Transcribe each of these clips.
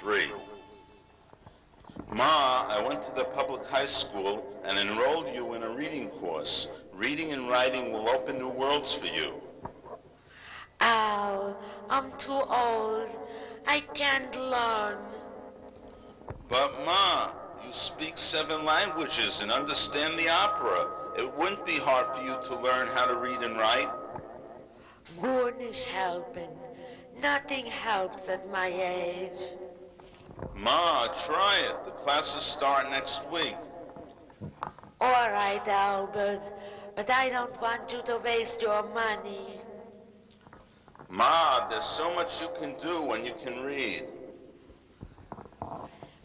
3. Ma, I went to the public high school and enrolled you in a reading course. Reading and writing will open new worlds for you. Al, I'm too old. I can't learn. But Ma, you speak 7 languages and understand the opera. It wouldn't be hard for you to learn how to read and write. Goodness helping. Nothing helps at my age. Ma, try it. The classes start next week. All right, Albert, but I don't want you to waste your money. Ma, there's so much you can do when you can read.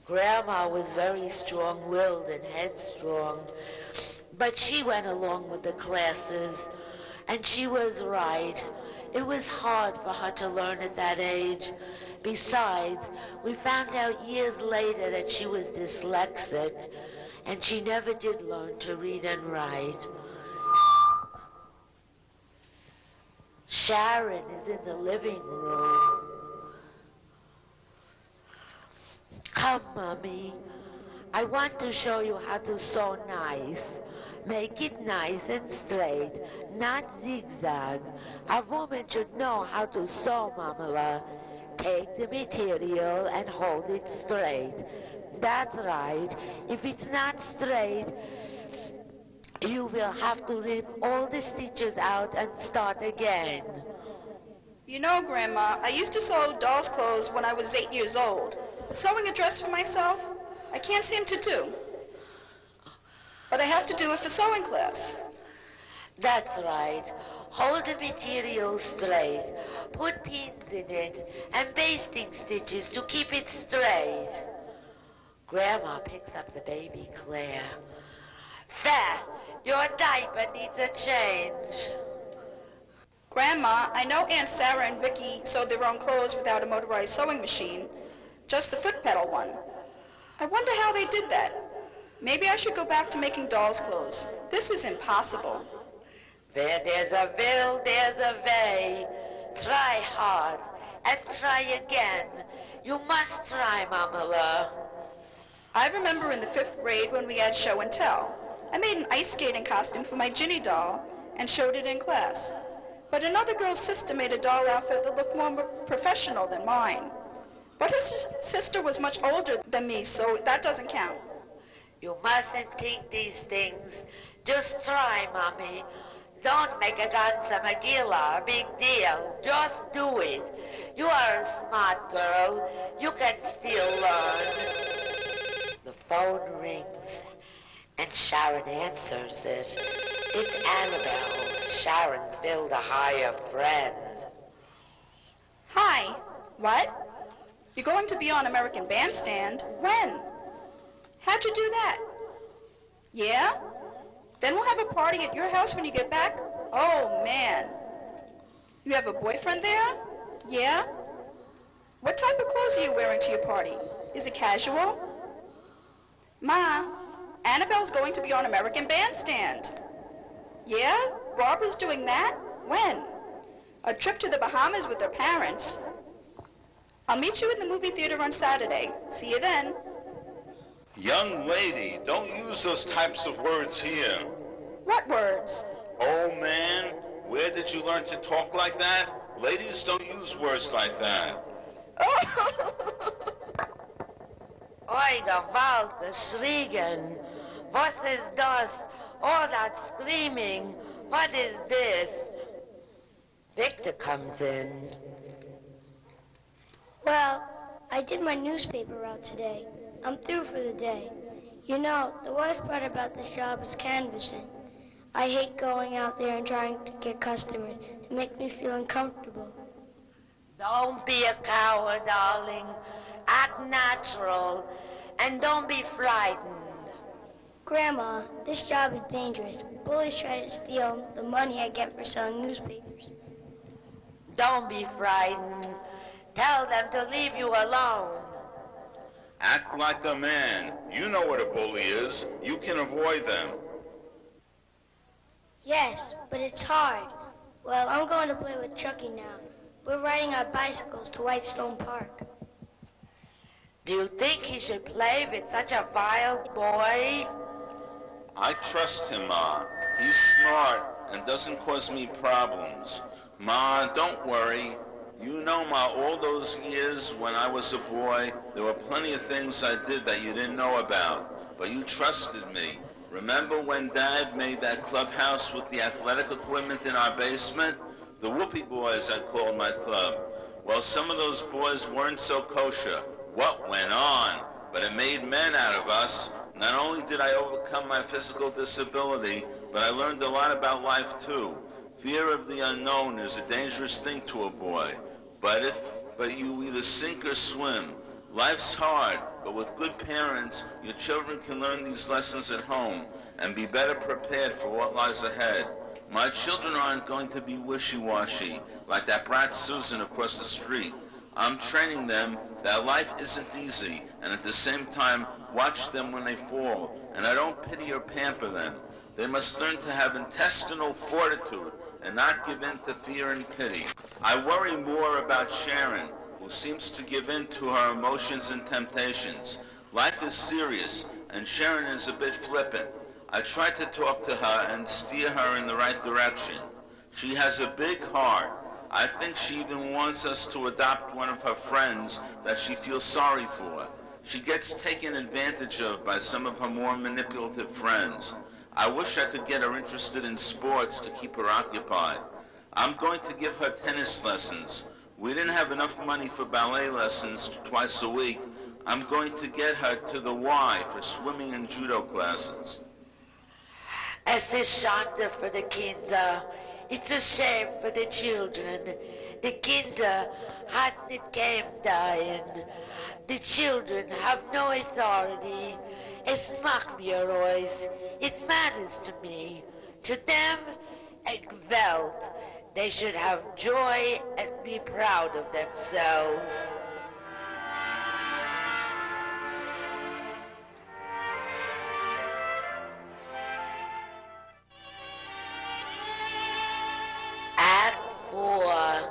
Grandma was very strong-willed and headstrong, but she went along with the classes, and she was right. It was hard for her to learn at that age. Besides, we found out years later that she was dyslexic, and she never did learn to read and write. Sharon is in the living room. Come, Mommy. I want to show you how to sew nice. Make it nice and straight, not zigzag. A woman should know how to sew, Mamala. Take the material and hold it straight. That's right. If it's not straight, you will have to rip all the stitches out and start again. You know, Grandma, I used to sew dolls' clothes when I was 8 years old. Sewing a dress for myself, I can't seem to do. But I have to do it for sewing class. That's right. Hold the material straight. Put pins in it and basting stitches to keep it straight. Grandma picks up the baby Claire. Fat, your diaper needs a change. Grandma, I know Aunt Sarah and Vicky sewed their own clothes without a motorized sewing machine, just the foot pedal one. I wonder how they did that. Maybe I should go back to making dolls' clothes. This is impossible. Where there's a will, there's a way. Try hard and try again. You must try, Mamala. I remember in the 5th grade when we had show and tell. I made an ice skating costume for my Ginny doll and showed it in class. But another girl's sister made a doll outfit that looked more professional than mine. But her sister was much older than me, so that doesn't count. You mustn't think these things. Just try, Mommy. Don't make it Ansa Magilla a big deal. Just do it. You are a smart girl. You can still learn. The phone rings, and Sharon answers it. It's Annabelle, Sharon's build-a-hire friend. Hi. What? You're going to be on American Bandstand? When? How'd you do that? Yeah? Then we'll have a party at your house when you get back? Oh, man. You have a boyfriend there? Yeah? What type of clothes are you wearing to your party? Is it casual? Ma, Annabelle's going to be on American Bandstand. Yeah? Barbara's doing that? When? A trip to the Bahamas with her parents. I'll meet you in the movie theater on Saturday. See you then. Young lady, don't use those types of words here. What words? Oh, man, where did you learn to talk like that? Ladies don't use words like that. Oiga, Walter, Schriegen. Was ist das? All that screaming. What is this? Victor comes in. Well, I did my newspaper route today. I'm through for the day. You know, the worst part about this job is canvassing. I hate going out there and trying to get customers. It makes me feel uncomfortable. Don't be a coward, darling. Act natural. And don't be frightened. Grandma, this job is dangerous. Bullies try to steal the money I get for selling newspapers. Don't be frightened. Tell them to leave you alone. Act like a man. You know what a bully is. You can avoid them. Yes, but it's hard. Well, I'm going to play with Chucky now. We're riding our bicycles to Whitestone Park. Do you think he should play with such a vile boy? I trust him, Ma. He's smart and doesn't cause me problems. Ma, don't worry. You know, Ma, all those years when I was a boy, there were plenty of things I did that you didn't know about, but you trusted me. Remember when Dad made that clubhouse with the athletic equipment in our basement? The Whoopie Boys, I called my club. Well, some of those boys weren't so kosher. What went on? But it made men out of us. Not only did I overcome my physical disability, but I learned a lot about life, too. Fear of the unknown is a dangerous thing to a boy. But you either sink or swim. Life's hard, but with good parents, your children can learn these lessons at home and be better prepared for what lies ahead. My children aren't going to be wishy-washy like that brat Susan across the street. I'm training them that life isn't easy, and at the same time, watch them when they fall, and I don't pity or pamper them. They must learn to have intestinal fortitude and not give in to fear and pity. I worry more about Sharon, who seems to give in to her emotions and temptations. Life is serious, and Sharon is a bit flippant. I try to talk to her and steer her in the right direction. She has a big heart. I think she even wants us to adopt one of her friends that she feels sorry for. She gets taken advantage of by some of her more manipulative friends. I wish I could get her interested in sports to keep her occupied. I'm going to give her tennis lessons. We didn't have enough money for ballet lessons twice a week. I'm going to get her to the Y for swimming and judo classes. Es ist Schande für die Kinder. It's a shame for the children. The Kinder hat nicht gern dahin. The children have no authority. Es macht mir aus. It matters to me. To them, a Welt. They should have joy and be proud of themselves. Act 4.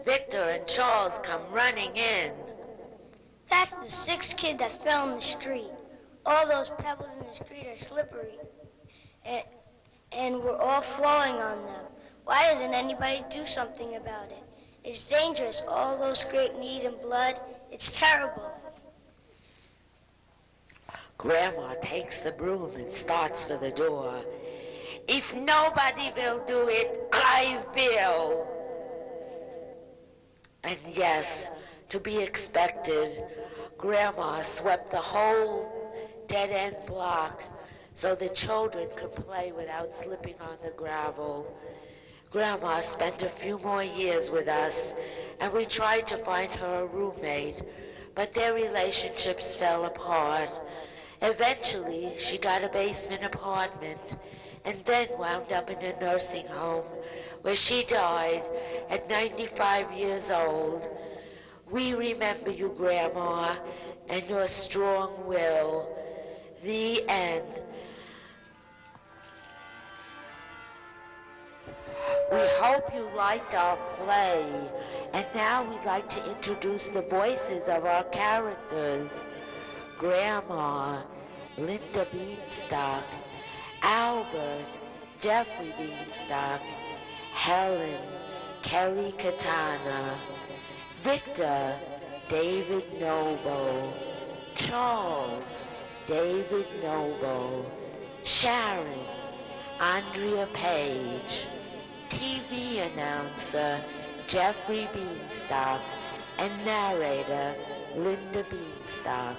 Victor and Charles come running in. That's the sixth kid that fell in the street. All those pebbles in the street are slippery, and we're all falling on them. Why doesn't anybody do something about it? It's dangerous, all those great meat and blood. It's terrible. Grandma takes the broom and starts for the door. If nobody will do it, I will. And yes, to be expected, Grandma swept the whole dead-end block so the children could play without slipping on the gravel. Grandma spent a few more years with us, and we tried to find her a roommate, but their relationships fell apart. Eventually, she got a basement apartment, and then wound up in a nursing home, where she died at 95 years old. We remember you, Grandma, and your strong will. The end. We hope you liked our play, and now we'd like to introduce the voices of our characters. Grandma, Linda Beanstalk; Albert, Jeffrey Beanstalk; Helen, Kerry Katana; Victor, David Noble; Charles, David Noble; Sharon, Andrea Page; TV announcer, Jeffrey Beanstalk; and narrator, Linda Beanstalk.